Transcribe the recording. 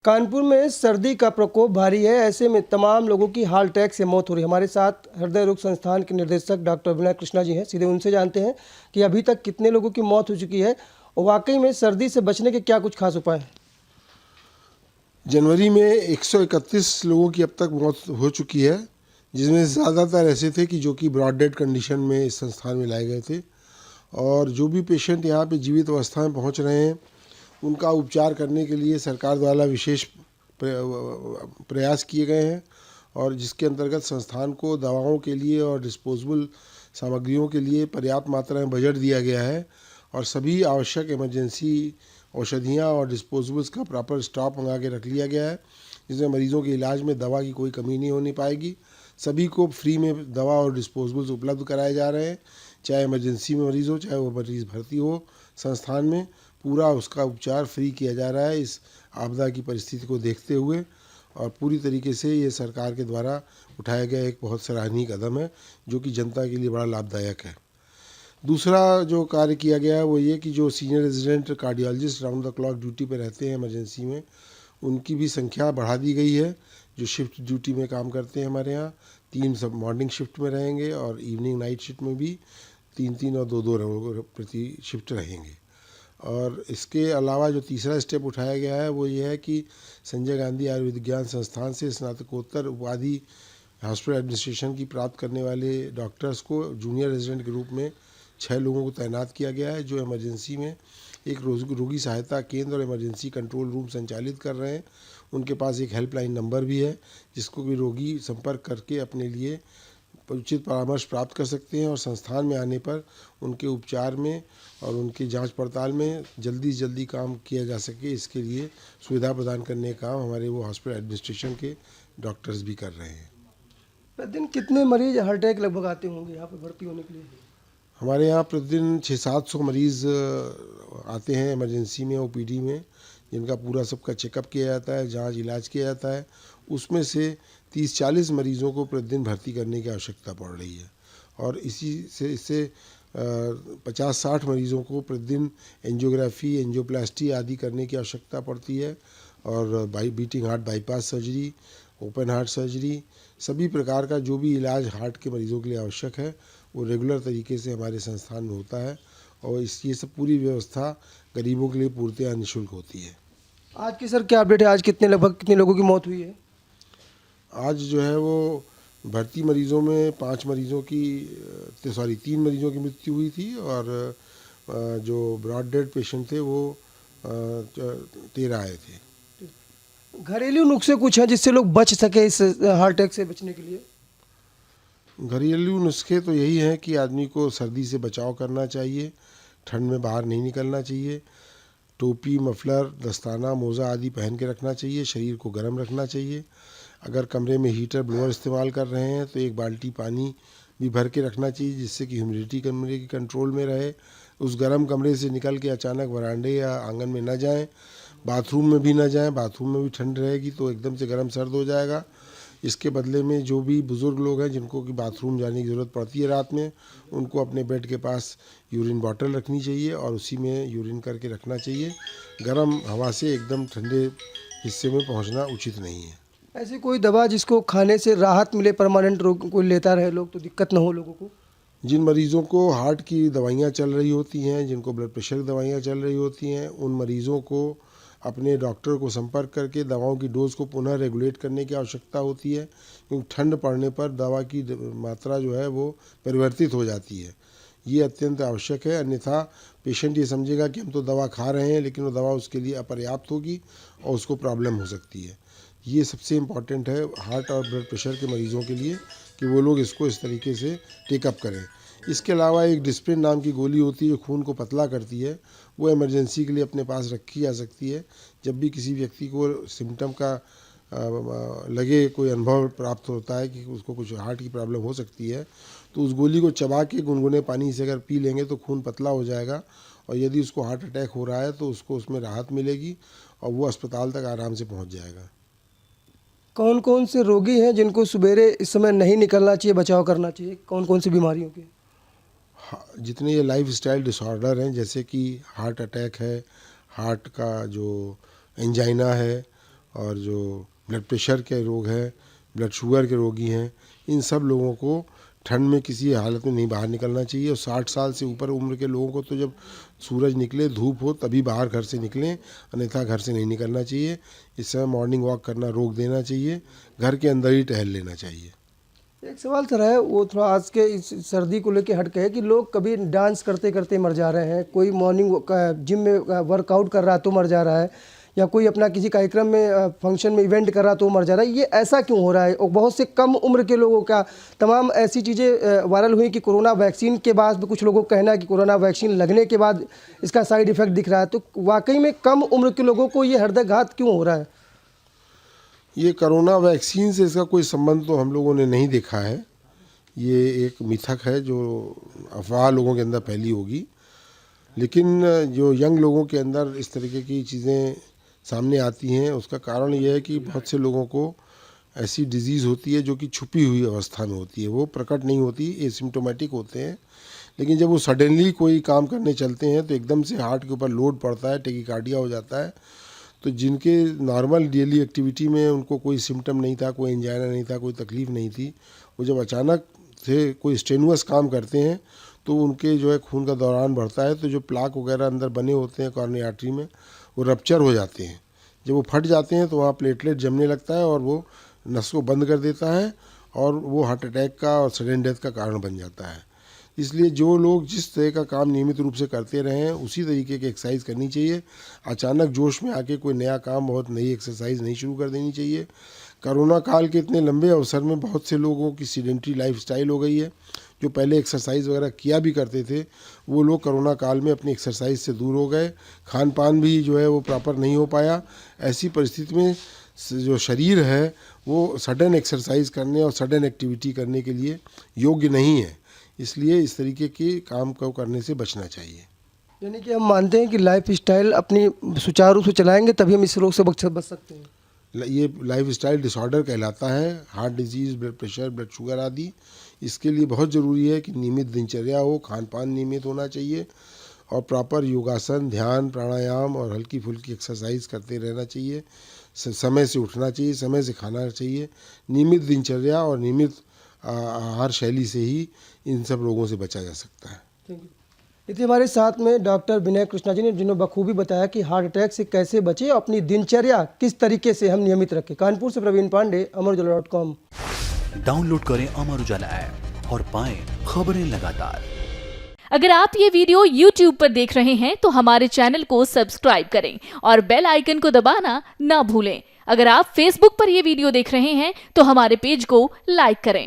कानपुर में सर्दी का प्रकोप भारी है। ऐसे में तमाम लोगों की हार्ट अटैक से मौत हो रही है। हमारे साथ हृदय रोग संस्थान के निदेशक डॉक्टर विनय कृष्णा जी हैं। सीधे उनसे जानते हैं कि अभी तक कितने लोगों की मौत हो चुकी है और वाकई में सर्दी से बचने के क्या कुछ खास उपाय हैं। जनवरी में 131 लोगों की अब तक मौत हो चुकी है, जिसमें ज़्यादातर ऐसे थे कि जो कि ब्रॉड डेड कंडीशन में इस संस्थान में लाए गए थे। और जो भी पेशेंट यहाँ पे जीवित अवस्था में पहुँच रहे हैं, उनका उपचार करने के लिए सरकार द्वारा विशेष प्रयास किए गए हैं, और जिसके अंतर्गत संस्थान को दवाओं के लिए और डिस्पोजेबल सामग्रियों के लिए पर्याप्त मात्रा में बजट दिया गया है, और सभी आवश्यक इमरजेंसी औषधियाँ और डिस्पोजेबल्स का प्रॉपर स्टॉक मंगा के रख लिया गया है, जिसमें मरीजों के इलाज में दवा की कोई कमी नहीं होनी पाएगी। सभी को फ्री में दवा और डिस्पोजेबल्स उपलब्ध कराए जा रहे हैं, चाहे इमरजेंसी में मरीज़ हो, चाहे वो मरीज़ भर्ती हो संस्थान में, पूरा उसका उपचार फ्री किया जा रहा है इस आपदा की परिस्थिति को देखते हुए। और पूरी तरीके से ये सरकार के द्वारा उठाया गया एक बहुत सराहनीय कदम है, जो कि जनता के लिए बड़ा लाभदायक है। दूसरा जो कार्य किया गया है वो ये कि जो senior resident cardiologist round the clock duty पे रहते हैं इमरजेंसी में, उनकी भी संख्या बढ़ा दी गई है। जो शिफ्ट ड्यूटी में काम करते हैं हमारे यहाँ, 3 सब मॉर्निंग शिफ्ट में रहेंगे और इवनिंग नाइट शिफ्ट में भी 3-3 और 2-2 प्रति शिफ्ट रहेंगे। और इसके अलावा जो तीसरा स्टेप उठाया गया है वो ये है कि संजय गांधी आयुर्विज्ञान संस्थान से स्नातकोत्तर उपाधि हॉस्पिटल एडमिनिस्ट्रेशन की प्राप्त करने वाले डॉक्टर्स को जूनियर रेजिडेंट के रूप में 6 लोगों को तैनात किया गया है, जो इमरजेंसी में एक रोगी सहायता केंद्र और इमरजेंसी कंट्रोल रूम संचालित कर रहे हैं। उनके पास एक हेल्पलाइन नंबर भी है, जिसको भी रोगी संपर्क करके अपने लिए उचित परामर्श प्राप्त कर सकते हैं, और संस्थान में आने पर उनके उपचार में और उनकी जांच पड़ताल में जल्दी से जल्दी काम किया जा सके, इसके लिए सुविधा प्रदान करने का काम हमारे वो हॉस्पिटल एडमिनिस्ट्रेशन के डॉक्टर्स भी कर रहे हैं। प्रतिदिन कितने मरीज हार्ट अटैक लगभग आते होंगे यहाँ पर भर्ती होने के लिए? हमारे यहाँ प्रतिदिन 600-700 मरीज़ आते हैं इमरजेंसी में, ओपीडी में, जिनका पूरा सबका चेकअप किया जाता है, जांच इलाज किया जाता है। उसमें से 30-40 मरीज़ों को प्रतिदिन भर्ती करने की आवश्यकता पड़ रही है, और इससे 50-60 मरीज़ों को प्रतिदिन एंजियोग्राफी, एंजियोप्लास्टी आदि करने की आवश्यकता पड़ती है, और beating heart bypass surgery, open heart surgery, सभी प्रकार का जो भी इलाज हार्ट के मरीज़ों के लिए आवश्यक है वो रेगुलर तरीके से हमारे संस्थान में होता है, और ये सब पूरी व्यवस्था गरीबों के लिए पूर्णतः निःशुल्क होती है। आज की सर क्या अपडेट है? आज लगभग कितने लोगों की मौत हुई है? आज जो है वो भर्ती मरीज़ों में 3 मरीज़ों की मृत्यु हुई थी, और जो ब्रॉड डेड पेशेंट थे वो 13 आए थे। घरेलू नुस्खे कुछ हैं जिससे लोग बच सके इस हार्ट अटैक से बचने के लिए? घरेलू नुस्खे तो यही हैं कि आदमी को सर्दी से बचाव करना चाहिए, ठंड में बाहर नहीं निकलना चाहिए, टोपी, मफलर, दस्ताना, मोज़ा आदि पहन के रखना चाहिए, शरीर को गर्म रखना चाहिए। अगर कमरे में हीटर ब्लोअर इस्तेमाल कर रहे हैं तो 1 बाल्टी पानी भी भर के रखना चाहिए, जिससे कि ह्यूमिडिटी कमरे की कंट्रोल में रहे। उस गर्म कमरे से निकल के अचानक वरांडे या आंगन में न जाएं, बाथरूम में भी न जाएं, बाथरूम में भी ठंड रहेगी तो एकदम से गर्म सर्द हो जाएगा। इसके बदले में जो भी बुज़ुर्ग लोग हैं जिनको कि बाथरूम जाने की ज़रूरत पड़ती है रात में, उनको अपने बेड के पास यूरिन बॉटल रखनी चाहिए और उसी में यूरिन करके रखना चाहिए। गर्म हवा से एकदम ठंडे हिस्से में पहुंचना उचित नहीं है। ऐसी कोई दवा जिसको खाने से राहत मिले, परमानेंट रोग कोई लेता रहे लोग तो दिक्कत ना हो लोगों को? जिन मरीज़ों को हार्ट की दवाइयाँ चल रही होती हैं, जिनको ब्लड प्रेशर की दवाइयाँ चल रही होती हैं, उन मरीज़ों को अपने डॉक्टर को संपर्क करके दवाओं की डोज़ को पुनः रेगुलेट करने की आवश्यकता होती है, क्योंकि ठंड पड़ने पर दवा की मात्रा जो है वो परिवर्तित हो जाती है। ये अत्यंत आवश्यक है, अन्यथा पेशेंट ये समझेगा कि हम तो दवा खा रहे हैं, लेकिन वो दवा उसके लिए अपर्याप्त होगी और उसको प्रॉब्लम हो सकती है। ये सबसे इम्पॉर्टेंट है हार्ट और ब्लड प्रेशर के मरीज़ों के लिए कि वो लोग इसको इस तरीके से टेकअप करें। इसके अलावा एक डिस्प्रिन नाम की गोली होती है जो खून को पतला करती है, वो इमरजेंसी के लिए अपने पास रखी जा सकती है। जब भी किसी व्यक्ति को सिम्टम का लगे, कोई अनुभव प्राप्त होता है कि उसको कुछ हार्ट की प्रॉब्लम हो सकती है, तो उस गोली को चबा के गुनगुने पानी से अगर पी लेंगे तो खून पतला हो जाएगा, और यदि उसको हार्ट अटैक हो रहा है तो उसको उसमें राहत मिलेगी और वो अस्पताल तक आराम से पहुँच जाएगा। कौन कौन से रोगी हैं जिनको सवेरे इस समय नहीं निकलना चाहिए, बचाव करना चाहिए? कौन कौन सी बीमारियों के? जितने ये लाइफ स्टाइल डिसऑर्डर हैं, जैसे कि हार्ट अटैक है, हार्ट का जो एंजाइना है, और जो ब्लड प्रेशर के रोग हैं, ब्लड शुगर के रोगी हैं, इन सब लोगों को ठंड में किसी हालत में नहीं बाहर निकलना चाहिए। और 60 साल से ऊपर उम्र के लोगों को तो जब सूरज निकले, धूप हो, तभी बाहर घर से निकलें, अन्यथा घर से नहीं निकलना चाहिए। इस समय मॉर्निंग वॉक करना रोक देना चाहिए, घर के अंदर ही टहल लेना चाहिए। एक सवाल सर है, वो थोड़ा आज के इस सर्दी को लेके हट के है कि लोग कभी डांस करते करते मर जा रहे हैं, कोई मॉर्निंग जिम में वर्कआउट कर रहा है तो मर जा रहा है, या कोई अपना किसी कार्यक्रम में फंक्शन में इवेंट कर रहा तो मर जा रहा है। ये ऐसा क्यों हो रहा है? और बहुत से कम उम्र के लोगों का तमाम ऐसी चीज़ें वायरल हुई कि कोरोना वैक्सीन के बाद भी कुछ लोगों का कहना है कि कोरोना वैक्सीन लगने के बाद इसका साइड इफेक्ट दिख रहा है। तो वाकई में कम उम्र के लोगों को ये हृदयघात क्यों हो रहा है? ये कोरोना वैक्सीन से इसका कोई संबंध तो हम लोगों ने नहीं देखा है। ये एक मिथक है जो अफवाह लोगों के अंदर फैली होगी। लेकिन जो यंग लोगों के अंदर इस तरीके की चीज़ें सामने आती हैं, उसका कारण ये है कि बहुत से लोगों को ऐसी डिजीज़ होती है जो कि छुपी हुई अवस्था में होती है, वो प्रकट नहीं होती, एसिम्प्टोमेटिक होते हैं। लेकिन जब वो सडनली कोई काम करने चलते हैं तो एकदम से हार्ट के ऊपर लोड पड़ता है, टेकिकार्डिया हो जाता है। तो जिनके नॉर्मल डेली एक्टिविटी में उनको कोई सिम्टम नहीं था, कोई एंजाइना नहीं था, कोई तकलीफ़ नहीं थी, वो जब अचानक से कोई स्टेनुअस काम करते हैं तो उनके जो है खून का दौरान बढ़ता है, तो जो प्लाक वगैरह अंदर बने होते हैं कॉर्निया आर्टरी में, वो रप्चर हो जाते हैं। जब वो फट जाते हैं तो वहाँ प्लेटलेट जमने लगता है और वो नस को बंद कर देता है और वो हार्ट अटैक का और सडन डेथ का कारण बन जाता है। इसलिए जो लोग जिस तरह का काम नियमित रूप से करते रहे हैं उसी तरीके की एक्सरसाइज करनी चाहिए। अचानक जोश में आके कोई नया काम, बहुत नई एक्सरसाइज नहीं शुरू कर देनी चाहिए। कोरोना काल के इतने लंबे अवसर में बहुत से लोगों की सीडेंट्री लाइफस्टाइल हो गई है। जो पहले एक्सरसाइज वगैरह किया भी करते थे, वो लोग कोरोना काल में अपनी एक्सरसाइज से दूर हो गए। खान पान भी जो है वो प्रॉपर नहीं हो पाया। ऐसी परिस्थिति में जो शरीर है वो सडन एक्सरसाइज करने और सडन एक्टिविटी करने के लिए योग्य नहीं है। इसलिए इस तरीके के काम को करने से बचना चाहिए। यानी कि हम मानते हैं कि लाइफ स्टाइल अपनी सुचारू रूप से चलाएंगे तभी हम इस रोग से बच सकते हैं। ये लाइफ स्टाइल डिसऑर्डर कहलाता है। Heart disease, blood pressure, blood sugar आदि। इसके लिए बहुत ज़रूरी है कि नियमित दिनचर्या हो, खान पान नियमित होना चाहिए और प्रॉपर योगासन, ध्यान, प्राणायाम और हल्की फुल्की एक्सरसाइज करते रहना चाहिए। समय से उठना चाहिए, समय से खाना चाहिए। नियमित दिनचर्या और नियमित आहार शैली से ही इन सब रोगों से बचा जा सकता है। Thank you. इतने हमारे साथ में डॉक्टर विनय कृष्णा जी ने, जिन्होंने बखूबी बताया कि हार्ट अटैक से कैसे बचे, अपनी दिनचर्या किस तरीके से हम नियमित रखें। कानपुर से प्रवीण पांडे, अमरउजाला.com। डाउनलोड करें अमर उजाला ऐप और पाएं खबरें लगातार। अगर आप ये वीडियो YouTube पर देख रहे हैं तो हमारे चैनल को सब्सक्राइब करें और बेल आइकन को दबाना ना भूलें। अगर आप Facebook पर ये वीडियो देख रहे हैं तो हमारे पेज को लाइक करें।